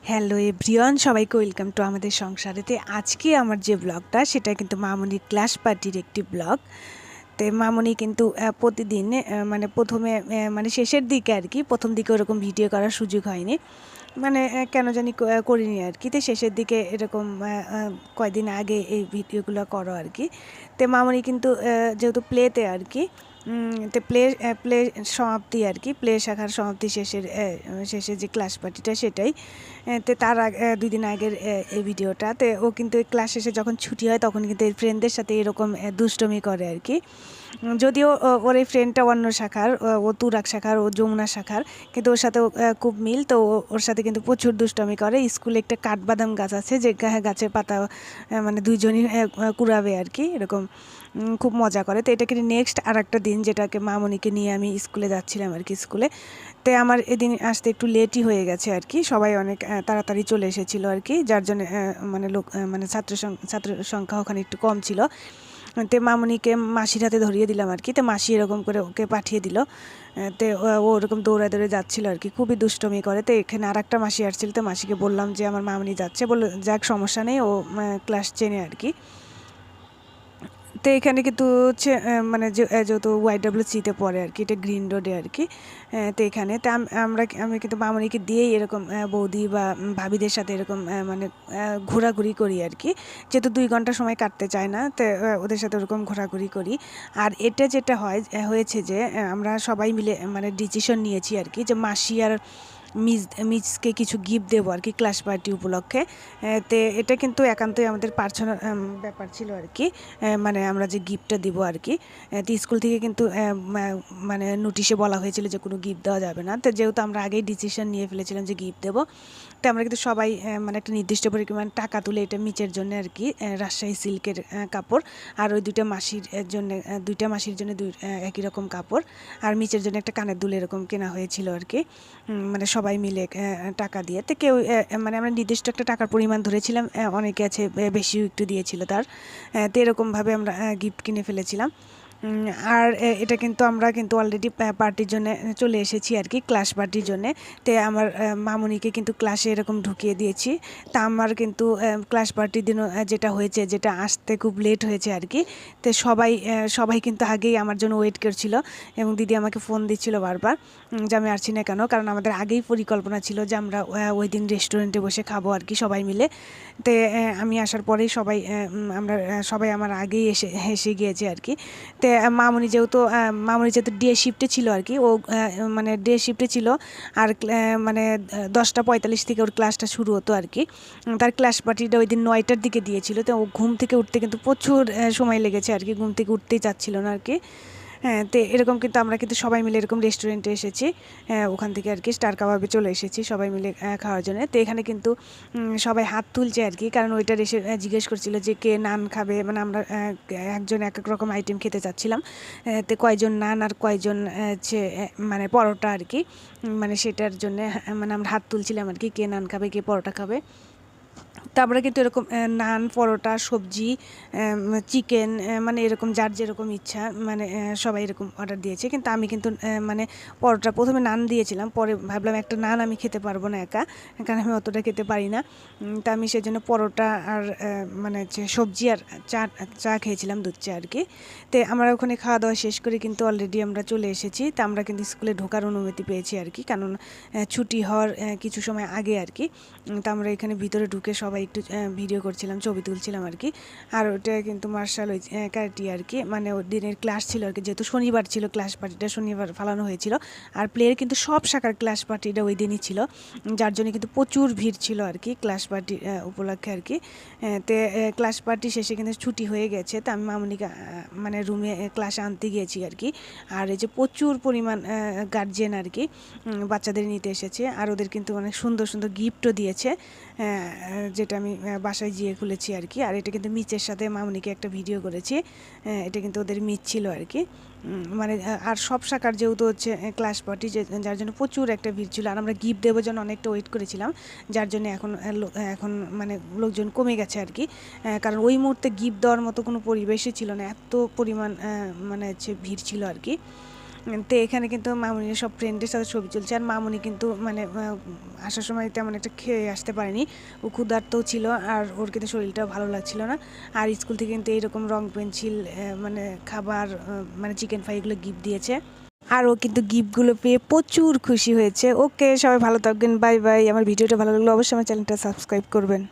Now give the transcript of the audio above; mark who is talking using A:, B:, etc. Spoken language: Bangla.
A: হ্যালো এভরিওয়ান, সবাইকে ওয়েলকাম টু আমাদের সংসারেতে। আজকে আমার যে ব্লগটা সেটা কিন্তু মামনির ক্লাস পার্টির একটি ব্লগ। তো মামনি কিন্তু প্রতিদিন মানে প্রথমে মানে শেষের দিকে আর কি, প্রথম দিকে ওরকম ভিডিও করার সুযোগ হয়নি, মানে কেন জানি করিনি আর কি। তো শেষের দিকে এরকম কয়দিন আগে এই ভিডিওগুলো করো আর কি। তো মামনি কিন্তু যেহেতু প্লেতে আর কি, তো প্লে সমাপ্তি আর কি, প্লে শাখার সমাপ্তি শেষের যে ক্লাস পার্টিটা সেটাই। তো তার আগে 2 দিন আগের এই ভিডিওটা। তো ও কিন্তু ক্লাস শেষে যখন ছুটি হয় তখন কিন্তু এই ফ্রেন্ডদের সাথে এরকম দুষ্টমি করে আর কি। যদিও ওর এই ফ্রেন্ডটা অন্য শাখার, ও তুরাক শাখার, ও যমুনা শাখার, কিন্তু ওর সাথে খুব মিল। তো ওর সাথে কিন্তু প্রচুর দুষ্টমি করে। স্কুলে একটা কাঠবাদাম গাছ আছে, যে গাছের পাতা মানে দুইজনই কুড়াবে আর কি, এরকম খুব মজা করে। তো এটা কিন্তু নেক্সট আর একটা দিন, যেটাকে মামনিকে নিয়ে আমি স্কুলে যাচ্ছিলাম আর কি। স্কুলে তো আমার এদিন আসতে একটু লেটই হয়ে গেছে আর কি। সবাই অনেক তাড়াতাড়ি চলে এসেছিলো আর কি, যার জন্য মানে মানে ছাত্র সংখ্যা ওখানে একটু কম ছিল। তো মামনিকে মাসির হাতে ধরিয়ে দিলাম আর কি। তো মাসি এরকম করে ওকে পাঠিয়ে দিল। তো ও ওরকম দৌড়ায় দৌড়ে যাচ্ছিলো আর কি, খুবই দুষ্টমি করে। তো এখানে আর একটা মাসি আসছিল, তো মাসিকে বললাম যে আমার মামনি যাচ্ছে, বললো যাক সমস্যা নেই, ও ক্লাস 10-এ আর কি। তো এখানে কিন্তু হচ্ছে মানে যেহেতু ওয়াইডব্লিউসিতে পড়ে আর কি, এটা গ্রিন রোডে আর কি। তো এখানে তো আমি কিন্তু মামনিকে দিয়েই এরকম বৌদি বা ভাবিদের সাথে এরকম মানে ঘোরাঘুরি করি আর কি, যেহেতু 2 ঘন্টা সময় কাটতে চায় না। তো ওদের সাথে ওরকম ঘোরাঘুরি করি। আর এটা যেটা হয়েছে যে আমরা সবাই মিলে মানে ডিসিশন নিয়েছি আর কি, যে মাসি আর মিসকে কিছু গিফট দেবো আর কি ক্লাস পার্টি উপলক্ষে। তো এটা কিন্তু একান্তই আমাদের পার্সোনাল ব্যাপার ছিল আর কি। মানে আমরা যে গিফটটা দিব আর কি, তো স্কুল থেকে কিন্তু মানে নোটিশে বলা হয়েছিল যে কোনো গিফট দেওয়া যাবে না। তো যেহেতু আমরা আগেই ডিসিশন নিয়ে ফেলেছিলাম যে গিফট দেবো, তো আমরা কিন্তু সবাই মানে একটা নির্দিষ্ট পরিমাণ টাকা তুলে এটা মিচের জন্য আর কি, রাজশাহী সিল্কের কাপড়, আর ওই দুইটা মাসির জন্য একই রকম কাপড়, আর মিচের জন্য একটা কানের দুল এরকম কেনা হয়েছিল আর কি। মানে সবাই মিলে টাকা দিয়ে। তো কেউ মানে আমরা নির্দিষ্ট একটা টাকার পরিমাণ ধরেছিলাম, অনেকে আছে বেশিও একটু দিয়েছিল তার। তো এরকমভাবে আমরা গিফট কিনে ফেলেছিলাম। আর এটা কিন্তু আমরা কিন্তু অলরেডি পার্টির জন্য চলে এসেছি আর কি, ক্লাস পার্টির জন্যে। তো আমার মামুনিকে কিন্তু ক্লাসে এরকম ঢুকিয়ে দিয়েছি। তা আমার কিন্তু ক্লাস পার্টির দিনও যেটা হয়েছে, যেটা আসতে খুব লেট হয়েছে আর কি। তো সবাই কিন্তু আগেই আমার জন্য ওয়েট করছিল, এবং দিদি আমাকে ফোন দিচ্ছিল বারবার যে আমি আসছি না কেন, কারণ আমাদের আগেই পরিকল্পনা ছিল যে আমরা ওই দিন রেস্টুরেন্টে বসে খাবো আর কি সবাই মিলে। তো আমি আসার পরেই আমরা সবাই আমার আগেই এসে গিয়েছে আর কি। তো মামনি যেহেতু ডে শিফটে ছিল আর কি, ও মানে ডে শিফটে ছিল। আর মানে 10:45 থেকে ওর ক্লাসটা শুরু হতো আর কি। তার ক্লাস পার্টিটা ওই দিন 9টার দিকে দিয়েছিল। তো ও ঘুম থেকে উঠতে কিন্তু প্রচুর সময় লেগেছে আর কি, ঘুম থেকে উঠতেই চাচ্ছিল না আর কি। হ্যাঁ, তো এরকম কিন্তু আমরা কিন্তু সবাই মিলে এরকম রেস্টুরেন্টে এসেছি, ওখান থেকে আর কি স্টার কাবাবে চলে এসেছি সবাই মিলে খাওয়ার জন্য। তো এখানে কিন্তু সবাই হাত তুলছে আর কি, কারণ ওইটার এসে জিজ্ঞেস করছিল যে কে নান খাবে, মানে আমরা একজন এক এক রকম আইটেম খেতে চাচ্ছিলাম। তো কয়জন নান আর কয়জন হচ্ছে মানে পরোটা আর কি, মানে সেটার জন্য মানে আমরা হাত তুলছিলাম আর কি, কে নান খাবে কে পরোটা খাবে। তো আমরা কিন্তু এরকম নান, পরোটা, সবজি, চিকেন, মানে এরকম যার যেরকম ইচ্ছা, মানে সবাই এরকম অর্ডার দিয়েছে। কিন্তু আমি কিন্তু মানে পরোটা প্রথমে নান দিয়েছিলাম, পরে ভাবলাম একটা নান আমি খেতে পারবো না একা, কারণ আমি অতটা খেতে পারি না। তা আমি সেজন্য পরোটা আর মানে হচ্ছে সবজি আর চা চা খেয়েছিলাম, দুধ চা আর কি। তো আমরা ওখানে খাওয়া দাওয়া শেষ করে কিন্তু অলরেডি আমরা চলে এসেছি। তা আমরা কিন্তু স্কুলে ঢোকার অনুমতি পেয়েছি আর কি, কারণ ছুটি হওয়ার কিছু সময় আগে আর কি। তা আমরা এখানে ভিতরে ঢুকে সবাই একটু ভিডিও করছিলাম, ছবি তুলছিলাম আর কি। আর ওটা কিন্তু মার্শাল ক্যারাটি আর কি, মানে ওর দিনের ক্লাস ছিল আর কি, যেহেতু শনিবার ছিল, ক্লাস পার্টিটা শনিবার ফালানো হয়েছিল। আর প্লেয়ের কিন্তু সব শাখার ক্লাস পার্টিটা ওই দিনই ছিল, যার জন্য কিন্তু প্রচুর ভিড় ছিল আর কি ক্লাস পার্টি উপলক্ষে আর কি। তো ক্লাস পার্টি শেষে কিন্তু ছুটি হয়ে গেছে। তো আমি মামনিকে মানে রুমে ক্লাসে আনতে গিয়েছি আর কি। আর এই যে প্রচুর পরিমাণ গার্জিয়ান আর কি বাচ্চাদের নিতে এসেছে, আর ওদের কিন্তু অনেক সুন্দর সুন্দর গিফটও দিয়েছে, যেটা আমি বাসায় গিয়ে খুলেছি আর কি। আর এটা কিন্তু মিচের সাথে মামনিকে একটা ভিডিও করেছি, এটা কিন্তু ওদের মিচ ছিল আর কি। মানে আর সব শাখার যেহেতু হচ্ছে ক্লাস পার্টি, যার জন্য প্রচুর একটা ভিড় ছিল। আর আমরা গিফট দেওয়ার জন্য অনেকটা ওয়েট করেছিলাম, যার জন্য এখন মানে লোকজন কমে গেছে আর কি, কারণ ওই মুহূর্তে গিফট দেওয়ার মতো কোনো পরিবেশই ছিল না, এত পরিমাণ মানে হচ্ছে ভিড় ছিল আর কি। তো এখানে কিন্তু মামুনির সব ফ্রেন্ডের সাথে ছবি চলছে। আর মামুনি কিন্তু মানে আসার সময় তেমন একটা খেয়ে আসতে পারেনি, ও ক্ষুধার্তও ছিল আর ওর কিন্তু শরীরটাও ভালো লাগছিল না। আর স্কুল থেকে কিন্তু এইরকম রং পেন্সিল মানে খাবার মানে চিকেন ফ্রাই এগুলো গিফট দিয়েছে। আর ও কিন্তু গিফটগুলো পেয়ে প্রচুর খুশি হয়েছে। ওকে, সবাই ভালো থাকবেন, বাই বাই। আমার ভিডিওটা ভালো লাগলে অবশ্যই আমার চ্যানেলটা সাবস্ক্রাইব করবেন।